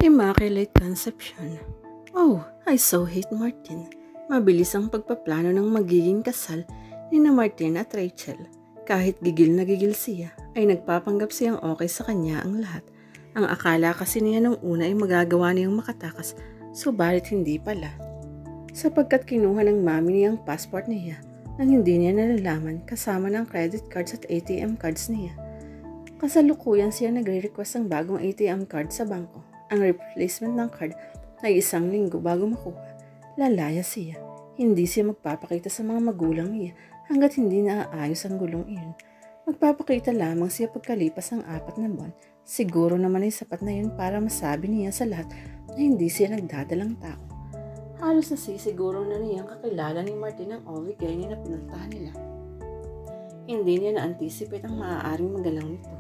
Immaculate Conception. Oh, I so hate Martin. Mabilis ang pagpaplano ng magiging kasal ni na Martin at Rachel. Kahit gigil na gigil siya, ay nagpapanggap siyang okay sa kanya ang lahat. Ang akala kasi niya nung una ay magagawa niyang makatakas, subalit hindi pala. Sapagkat kinuha ng mami niya ang passport niya nang hindi niya nalalaman kasama ng credit cards at ATM cards niya. Kasalukuyan siya nagre-request ng bagong ATM card sa bangko. Ang replacement ng card ay 1 linggo bago makuha. Lalaya siya. Hindi siya magpapakita sa mga magulang niya hanggat hindi naaayos ang gulong iyon. Magpapakita lamang siya pagkalipas ng 4 na buwan. Siguro naman ay sapat na yun para masabi niya sa lahat na hindi siya nagdadalang tao. Halos nasisiguro na niyang kakilala ni Martin ang Ovigay na pinuntahan nila. Hindi niya na-anticipate ang maaaring magalaw nito.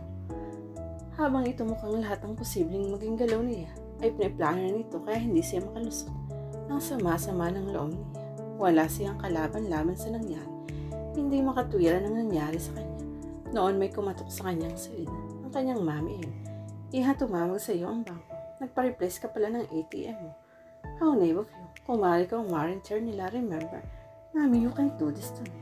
Habang ito mukhang lahat ang posibleng maging galaw niya, ay pinaplano na nito kaya hindi siya makalusot. Ang sama-sama ng loob niya. Wala siyang kalaban-laban sa nangyari. Hindi makatwiran ang nangyari sa kanya. Noon may kumatok sa kanyang silid. Ang kanyang mami yun. Iha, tumawag sa iyo ang bangko. Nagpa-replace ka pala ng ATM mo. How naive of you. Kumari ka ang warrantor nila, remember? Mami, you can do this to me.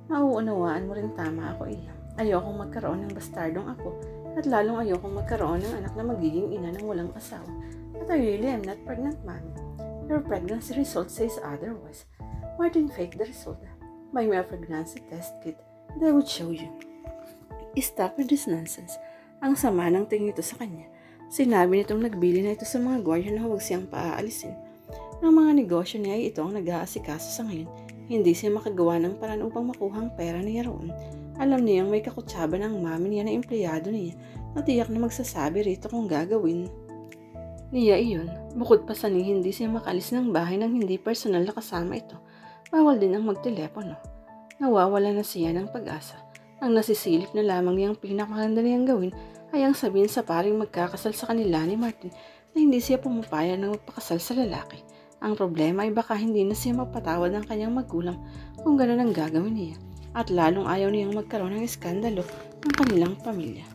Mauunawaan mo rin tama ako, Iha. Ayokong magkaroon ng bastardong ako. At lalong ayokong magkaroon ng anak na magiging ina ng walang asawa. But I really am not pregnant, Mommy. Your pregnancy result says otherwise. Martin faked the result. Buy me a pregnancy test kit and I would show you. Stop with this nonsense. Ang sama ng tingin ito sa kanya. Sinabi nitong nagbili na ito sa mga gwardiya na huwag siyang paaalisin. Ng mga negosyo niya ay ito ang nag-aasikaso sa ngayon. Hindi siya makagawa ng paraan upang makuha ang pera niya roon. Alam niyang may kakutsaba ng mami niya na empleyado niya na tiyak na magsasabi rito kung gagawin niya iyon. Bukod pa sa hindi siya makalis ng bahay nang hindi personal na kasama ito. Bawal din ang magtelepono. Nawawala na siya ng pag-asa. Ang nasisilip na lamang niyang pinakamaganda niyang gawin ay ang sabihin sa paring magkakasal sa kanila ni Martin na hindi siya pumapayag na magpakasal sa lalaki. Ang problema ay baka hindi na siya magpatawad ng kanyang magulang kung gano'n ang gagawin niya. At lalong ayaw niyang magkaroon ng iskandalo ng kanilang pamilya.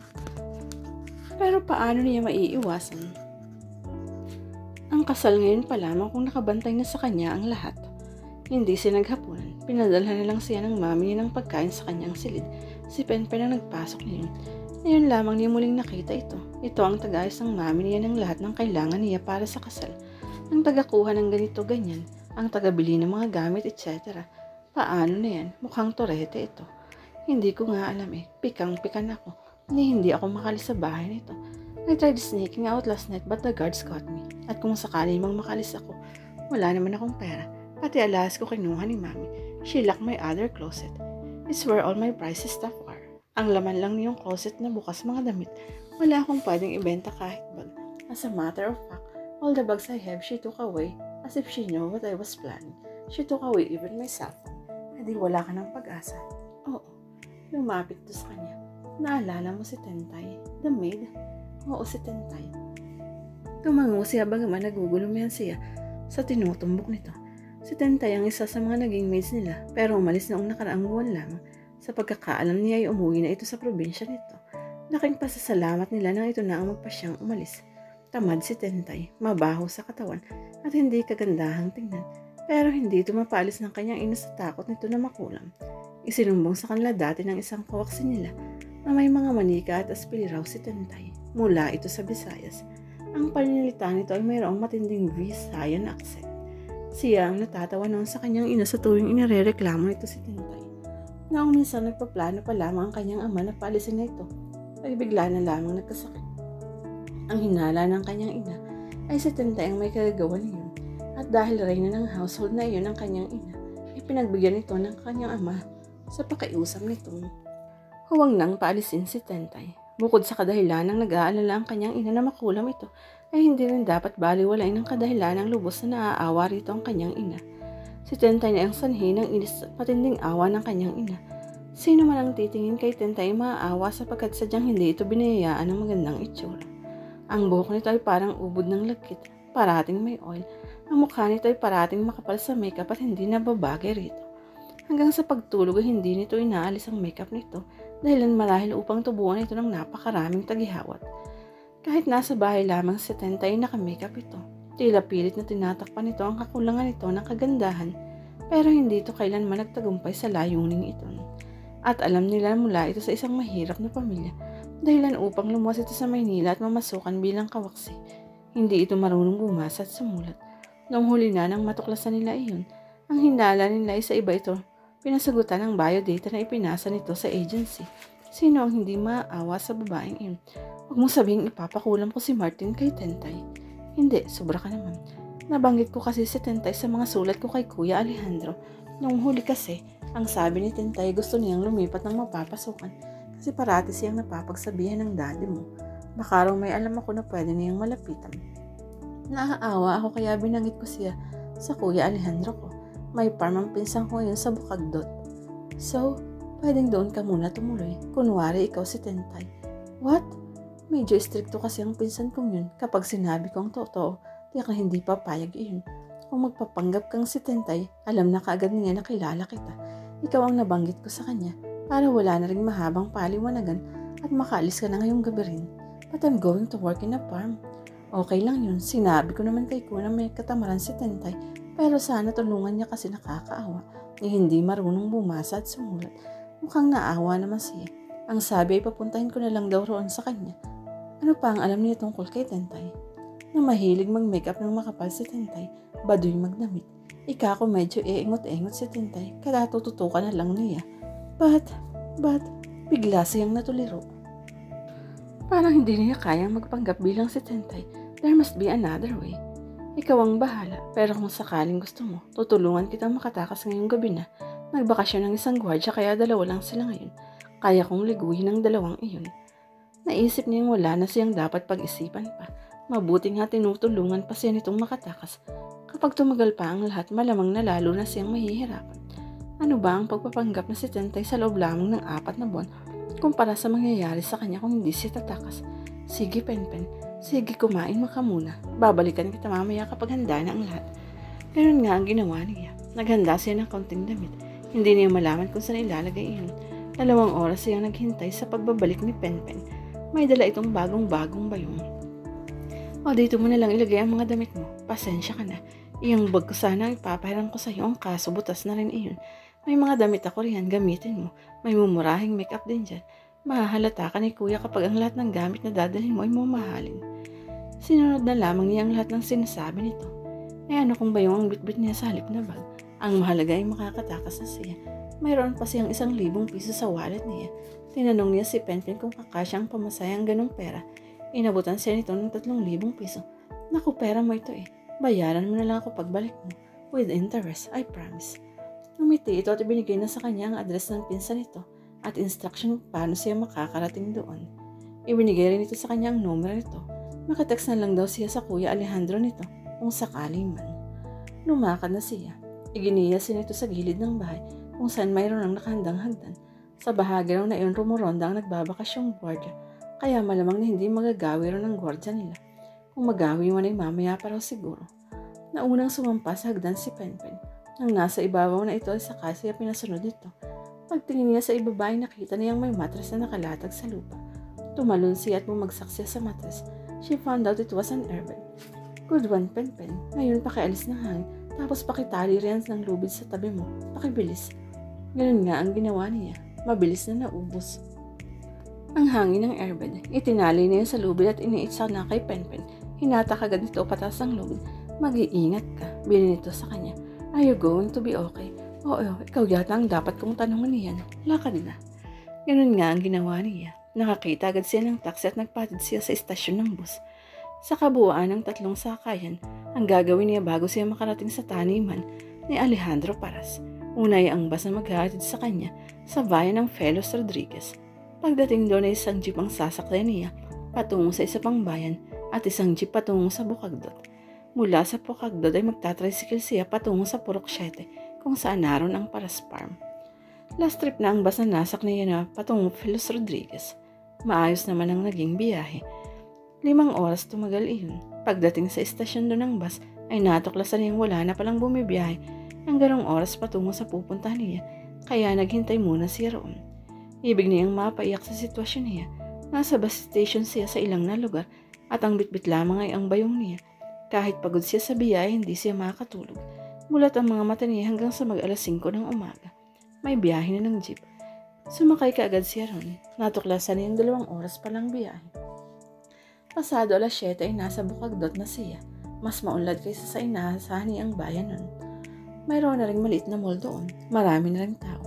Pero paano niya maiiwasan ang kasal ngayon pa lamang kung nakabantay na sa kanya ang lahat? Hindi siya naghapunan. Pinadalhan na lang siya ng mami niya ng pagkain sa kanyang silid. Si Penpen ang nagpasok niyon. Ngayon lamang niya muling nakita ito. Ito ang tagayos ng mami niya ng lahat ng kailangan niya para sa kasal. Ang tagakuha ng ganito ganyan, ang tagabili ng mga gamit, etc. Paano na yan? Mukhang torete ito. Hindi ko nga alam eh. Pikang-pikan ako. Hindi ako makalis sa bahay nito. I tried sneaking out last night but the guards caught me. At kung sakali mang makalis ako, wala naman akong pera. Pati alas ko kinuha ni Mami. She locked my other closet. It's where all my precious stuff are. Ang laman lang niyong closet na bukas mga damit. Wala akong pwedeng ibenta kahit bag. As a matter of fact, all the bags I have she took away as if she knew what I was planning. She took away even my cell phone. Hindi wala ka ng pag-asa. Oo. Lumapit to sa kanya. Naalala mo si Tentay, the maid? Oo, si Tentay. Tumango siya bagaman nagugulumihan siya sa tinutumbok nito. Si Tentay ang isa sa mga naging maids nila pero umalis noong nakaraang buwan lamang. Sa pagkakaalam niya ay umuwi na ito sa probinsya nito. Laking pasasalamat nila nang ito na ang magpasyang umalis. Tamad si Tentay, mabaho sa katawan at hindi kagandahang tingnan. Pero hindi ito mapaalis ng kanyang ina sa takot nito na makulam. Isinumbong sa kanila dati ng isang kawaksin nila na may mga manika at aspili raw si Tentay. Mula ito sa Visayas. Ang pananalita nito ay mayroong matinding Visayan accent. Siya ang natatawa noon sa kanyang ina sa tuwing inirereklamo nito si Tentay. Noong minsan nagpaplano pa lamang ang kanyang ama na paalisin na ito, ay bigla na lamang nagkasakit. Ang hinala ng kanyang ina ay si Tentay ang may kagagawa niyon. At dahil reyna ng household na iyon ng kanyang ina, ipinagbigyan ito ng kanyang ama sa pakiusap nitong huwag nang paalisin si Tentay. Bukod sa kadahilan ng nag-aalala ang kanyang ina na makulam ito, ay hindi rin dapat baliwalain ng kadahilan ng lubos na naaawa rito ang kanyang ina. Si Tentay na ang sanhi ng inis at matinding awa ng kanyang ina. Sino man ang titingin kay Tentay maaawa sapagkat sadyang hindi ito binayayaan ng magandang itsura. Ang buhok nito ay parang ubod ng lagkit, parating may oil. Ang mukha nito ay parating makapal sa makeup at hindi nababagay rito. Hanggang sa pagtulog ay hindi nito inaalis ang makeup nito dahilan marahil upang tubuan ito ng napakaraming tagihawat. Kahit nasa bahay lamang si Tentay naka-makeup ito. Tila pilit na tinatakpan nito ang kakulangan nito ng kagandahan, pero hindi ito kailanman nagtagumpay sa layunin ito. At alam nila mula ito sa isang mahirap na pamilya, dahilan upang lumuwas ito sa Maynila at mamasukan bilang kawaksi. Hindi ito marunong bumasa at sumulat. Noong huli na nang matuklasan nila iyon, ang hinala nila ay sa iba ito. Pinasagutan ang biodata na ipinasa nito sa agency. Sino ang hindi maawa sa babaeng iyon? Huwag mong sabihin ipapakulam ko si Martin kay Tentay. Hindi, sobra ka naman. Nabanggit ko kasi si Tentay sa mga sulat ko kay Kuya Alejandro. Noong huli kasi, ang sabi ni Tentay gusto niyang lumipat ng mapapasukan kasi parati siyang napapagsabihan ng daddy mo. Baka raw may alam ako na pwede niyang malapitan. Naaawa ako kaya binanggit ko siya sa Kuya Alejandro ko. May farm ang pinsan ko yun sa Bukagdot. So, pwedeng doon ka muna tumuloy. Kunwari ikaw si Tentay. What? Medyo stricto kasi ang pinsan kong yun. Kapag sinabi kong totoo, tiyak na hindi papayag iyon. Kung magpapanggap kang si Tentay, alam na kaagad niya na kilala kita. Ikaw ang nabanggit ko sa kanya para wala na ring mahabang paliwanagan at makaalis ka na ngayong gabi rin. But I'm going to work in a farm. Okay lang yun. Sinabi ko naman kay Kuna may katamaran si Tentay, pero sana tulungan niya kasi nakakaawa. Hindi marunong bumasa at sumulat. Mukhang naawa naman siya. Ang sabi ay papuntahin ko na lang daw roon sa kanya. Ano pa ang alam niya tungkol kay Tentay? Na mahilig mag-makeup ng makapal si Tentay, baduy magdamit. Ika ko medyo iingot-ingot si Tentay, kaya tututukan na lang niya. But, bigla siyang natuliro. Parang hindi niya kayang magpanggap bilang si Tentay. There must be another way. Ikaw ang bahala, pero kung sakaling gusto mo, tutulungan kitang makatakas ngayong gabi na. Nagbakasyon ng isang gwardya kaya dalawa lang sila ngayon. Kaya kong liguhin ang dalawang iyon. Naisip niyang wala na siyang dapat pag-isipan pa. Mabuti nga tinutulungan pa siya nitong makatakas. Kapag tumagal pa ang lahat, malamang na lalo na siyang mahihirapan. Ano ba ang pagpapanggap na si Tentay sa loob lamang ng 4 na buwan kumpara sa mangyayari sa kanya kung hindi siya tatakas? Sige, Penpen. Sige, kumain maka muna. Babalikan kita mamaya kapag handa na ang lahat. Ganun nga ang ginawa niya. Naghanda siya ng kaunting damit. Hindi niya malaman kung saan ilalagay iyon. 2 oras siyang naghintay sa pagbabalik ni Penpen. May dala itong bagong-bagong bayong. O dito mo na lang ilagay ang mga damit mo. Pasensya ka na. Iyong bag ko sana ipapahiram ko sa iyo, ang kaso butas na rin iyon. May mga damit ako riyan, gamitin mo. May mumurahing makeup din dyan. Mahahalata ka ni Kuya kapag ang lahat ng gamit na dadalhin mo ay mamahalin. Sinunod na lamang niya ang lahat ng sinasabi nito. Ano kung bayong ang bitbit niya sa halip na bag? Ang mahalaga ay makakatakas na siya. Mayroon pa siyang 1,000 piso sa wallet niya. Tinanong niya si Penpen kung kakasya ang pamasaya ang ganong pera. Inabutan siya nito ng 3,000 piso. Naku, pera mo ito eh. Bayaran mo na lang ako pagbalik mo. With interest, I promise. Umiti ito at ibinigay na sa kanya ang address ng pinsan nito at instruction paano siya makakarating doon. Ibinigay rin ito sa kanya ang numero nito. Makatext na lang daw siya sa Kuya Alejandro nito kung sakali man. Lumakad na siya. Iginiyasin nito sa gilid ng bahay kung saan mayroon ang nakahandang hagdan. Sa bahagi raw na iyon rumuronda ang nagbabakasyong gwardya, kaya malamang na hindi magagawi raw ng gwardya nila. Kung magawi man ay mamaya pa raw siguro. Naunang sumampa sa hagdan si Penpen. Nang nasa ibabaw na ito ay saka siya pinasunod nito. Pagtingin niya sa ibaba ay nakita niyang may matres na nakalatag sa lupa. Tumalon siya at bumagsak siya sa matres. She found out it was an airbag. Good one, Penpen. Ngayon pakialis ng hangin, tapos pakitali riyan ng lubid sa tabi mo. Pakibilis. Ganun nga ang ginawa niya. Mabilis na naubos ang hangin ng airbag. Itinali niya sa lubid at iniitsa na kay Penpen. Hinatak agad nito patas ang lubid. Mag-iingat ka, bilin nito sa kanya. Are you going to be okay? Oo, ikaw yata ang dapat kong tanungan niyan. Lakad na. Ganun nga ang ginawa niya. Nakakita agad siya ng taxi at nagpatid siya sa istasyon ng bus. Sa kabuuan ng 3 sakayan, ang gagawin niya bago siya makarating sa taniman ni Alejandro Paras. Una ay ang bus na maghahatid sa kanya sa bayan ng Felos Rodriguez. Pagdating doon ay isang jeep ang sasakyan niya patungo sa isa pang bayan at isang jeep patungo sa Bukagdot. Mula sa Bukagdot ay magtatricycle siya patungo sa Purok 7 kung saan naroon ang Paras Farm. Last trip na ang bus na nasak niya na patungo Felos Rodriguez. Maayos naman ang naging biyahe. 5 oras tumagal iyon. Pagdating sa istasyon doon ng bus ay natuklasan niyang wala na palang bumibiyahe ng ganong oras patungo sa pupuntahan niya, kaya naghintay muna siya roon. Ibig niyang mapaiyak sa sitwasyon niya. Nasa bus station siya sa ilang na lugar, At ang bitbit lamang ay ang bayong niya. Kahit pagod siya sa biyaya, hindi siya makatulog. Mulat ang mga mata niya hanggang sa mag-alas 5 ng umaga. May biyahe na ng jeep. Sumakay kaagad siya ron. Natuklasan niya yung 2 oras palang biyahe. Pasado alas 7 ay nasa Bukagdot na siya. Mas maunlad kaysa sa inaasahan niyang bayan nun. Mayroon na ring maliit na mall doon. Marami na ring tao.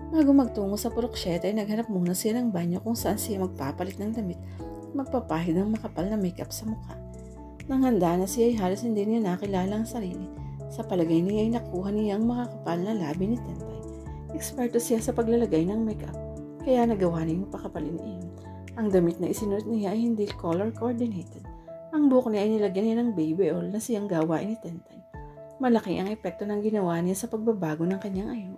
Bago magtungo sa Purok 7 ay naghanap muna siya ng banyo kung saan siya magpapalit ng damit at magpapahid ng makapal na makeup sa mukha. Nang handa na siya ay halos hindi niya nakilala ang sarili. Sa palagay niya ay nakuha niya ang makakapal na labi ni Tentay. Eksperto siya sa paglalagay ng makeup, kaya nagawa niya yung pakapalin iyon. Ang damit na isinuot niya ay hindi color coordinated. Ang buhok niya ay nilagyan niya ng baby oil na siyang gawain ni Tentay. Malaki ang epekto ng ginawa niya sa pagbabago ng kanyang ayo.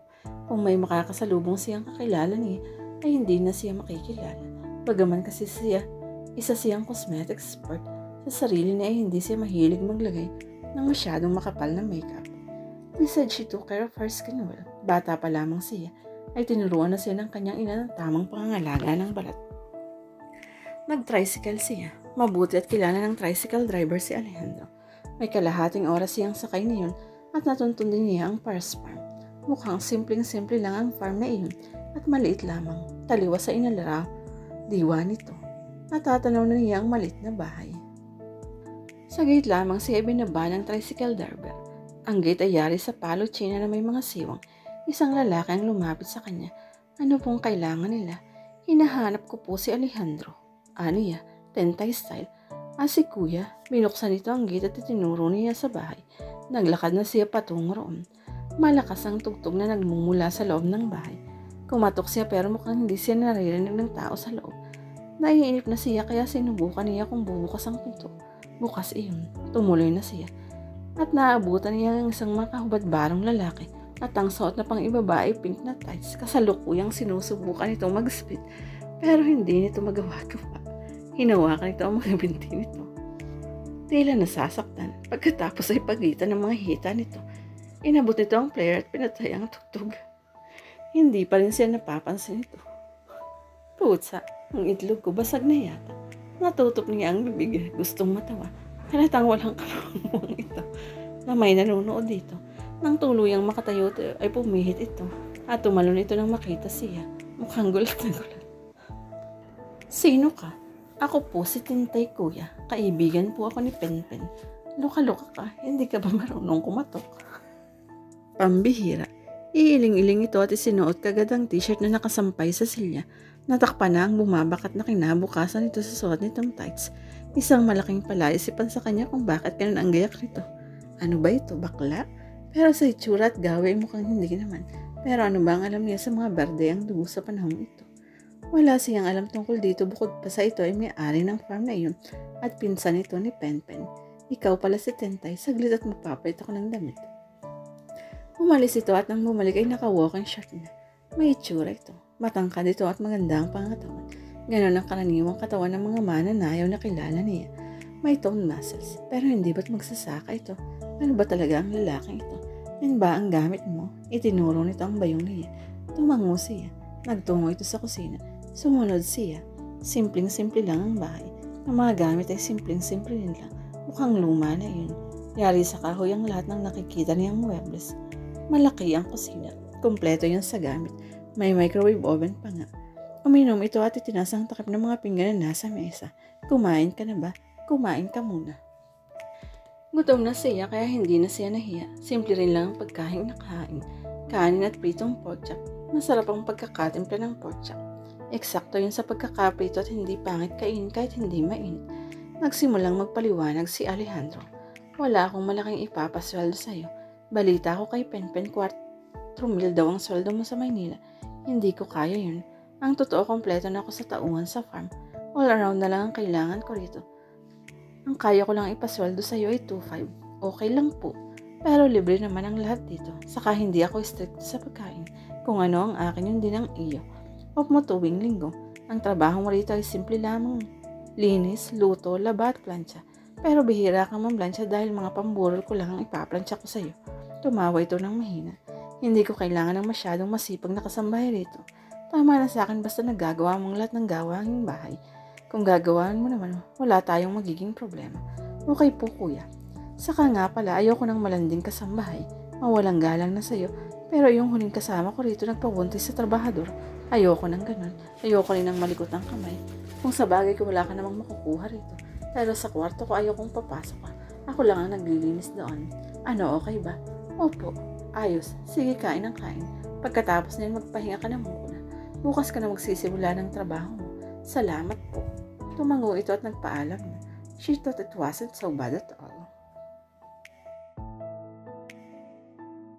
Kung may makakasalubong siyang kakilala niya, ay hindi na siya makikilala. Bagaman kasi isa siyang cosmetic expert, sa sarili niya ay hindi siya mahilig maglagay ng masyadong makapal na makeup. He said she took care of her skin well. Bata pa lamang siya, ay tinuruan na siya ng kanyang ina ng tamang pangangalaga ng balat. Nag-tricycle siya. Mabuti at kilala ng tricycle driver si Alejandro. May kalahating oras siyang sakay niyon at natuntun din niya ang Paris Farm. Mukhang simpleng-simple lang ang farm na iyon at maliit lamang, taliwas sa inalaraw diwa nito. Natatanaw na niya ang maliit na bahay. Sa gate lamang siya binaba ng tricycle driver. Ang gate ay yari sa palo china na may mga siwang. Isang lalaki ang lumapit sa kanya. Ano pong kailangan nila? Hinahanap ko po si Alejandro. Ano ya? Tentay style. Si kuya, binuksan nito ang gate at itinuro niya sa bahay. Naglakad na siya patungo roon. Malakas ang tugtog na nagmumula sa loob ng bahay. Kumatok siya pero mukhang hindi siya naririnig ng tao sa loob. Naiinip na siya kaya sinubukan niya kung bubukas ang pinto. Bukas iyon. Tumuloy na siya. At naabutan niya ang isang makahubad-barong lalaki at ang suot na pang ibaba ay pink na tights. Kasalukuyang sinusubukan itong mag-spit pero hindi nito magawa-gawa. Hinawakan ito ang mga binti nito. Tila nasasaktan. Pagkatapos ay pagitan ng mga hita nito. Inabot nito ang player at pinatay ang tugtog. Hindi pa rin siya napapansin ito. Putsa, ang itlog ko basag na yata. Natutop niya ang bibig. Gustong matawa. Halatang walang kapamuang ito na may nanonood dito. Nang tuluyang makatayo ay pumihit ito at tumalon ito nang makita siya. Mukhang gulat na gulat. Sino ka? Ako po si Tintay kuya. Kaibigan po ako ni Penpen. Luka-luka ka, hindi ka ba marunong kumatok? Pambihira. Iiling-iling ito at isinuot kagad ang t-shirt na nakasampay sa silya. Natakpan na ang bumabakat na kinabukasan nito sa suot nitong tights. Isang malaking palaisipan sa kanya kung bakit ganun ang gayak nito. Ano ba ito, bakla? Pero sa itsura at gawe mukhang hindi naman. Pero ano ba ang alam niya sa mga berde ang dugo sa panahon ito? Wala siyang alam tungkol dito bukod pa sa ito ay may-ari ng farm na iyon at pinsan ito ni Penpen. Ikaw pala si Tentay, saglit at magpapalit ako ng damit. Umalis ito at nang bumalik ay naka-walking shirt na. May itsura ito. Matangkad ito at maganda ang pangatawan. Ganon ang karaniwang katawan ng mga mananayaw na kilala niya. May toned muscles, pero hindi ba't magsasaka ito? Ano ba talaga ang lalaking ito? Yan ba ang gamit mo? Itinuro nito ang bayong niya. Tumango siya. Nagtungo ito sa kusina. Sumunod siya. Simpleng-simple lang ang bahay. Ang mga gamit ay simpleng-simple din lang. Mukhang luma na yun. Yari sa kahoy ang lahat ng nakikita niyang muebles. Malaki ang kusina. Kompleto yun sa gamit. May microwave oven pa nga. Uminom ito at itinasang takip ng mga pinggan na nasa mesa. Kumain ka na ba? Kumain ka muna. Gutom na siya kaya hindi na siya nahiya. Simple rin lang ang pagkain na kain. Kanin at pritong pork chop. Masarap ang pagkakatimpla ng pork chop. Eksakto yun sa pagkakaprito at hindi pangit kainin kahit hindi mainit. Nagsimulang magpaliwanag si Alejandro. Wala akong malaking ipapasweldo sa'yo. Balita ko kay Penpen 4,000 daw ang sweldo mo sa Maynila. Hindi ko kaya yun. Ang totoo kompleto na ako sa taungan sa farm. All around na lang ang kailangan ko rito. Ang kaya ko lang ipasweldo sa'yo ay 2,500. Okay lang po. Pero libre naman ang lahat dito. Saka hindi ako strict sa pagkain. Kung ano ang akin yun din ang iyo. Off mo tuwing linggo. Ang trabaho mo rito ay simple lamang. Linis, luto, laba at plancha. Pero bihira kang mamplansya dahil mga pamburol ko lang ang ipaplansya ko sa'yo. Tumawa ito ng mahina. Hindi ko kailangan ng masyadong masipag na kasambahay rito. Tama na sa akin basta nagagawa mong lahat ng gawaing bahay. Kung gagawin mo naman, wala tayong magiging problema. Okay po, kuya. Saka nga pala, ayoko ng malanding kasambahay. Mawalang galang na sa'yo. Pero yung huling kasama ko rito nagpabuntis sa trabahador. Ayoko ng ganun. Ayoko rin ng malikot ng kamay. Kung sa bagay ko wala ka namang makukuha rito. Pero sa kwarto ko ayokong papasok ka. Ako lang ang naglilinis doon. Ano, okay ba? Opo. Ayos. Sige, kain ng kain. Pagkatapos na yun, magpahinga ka na muna. Bukas ka na magsisimula ng trabaho mo. Salamat po. Tumango ito at nagpaalam na. She thought it wasn't so bad at all.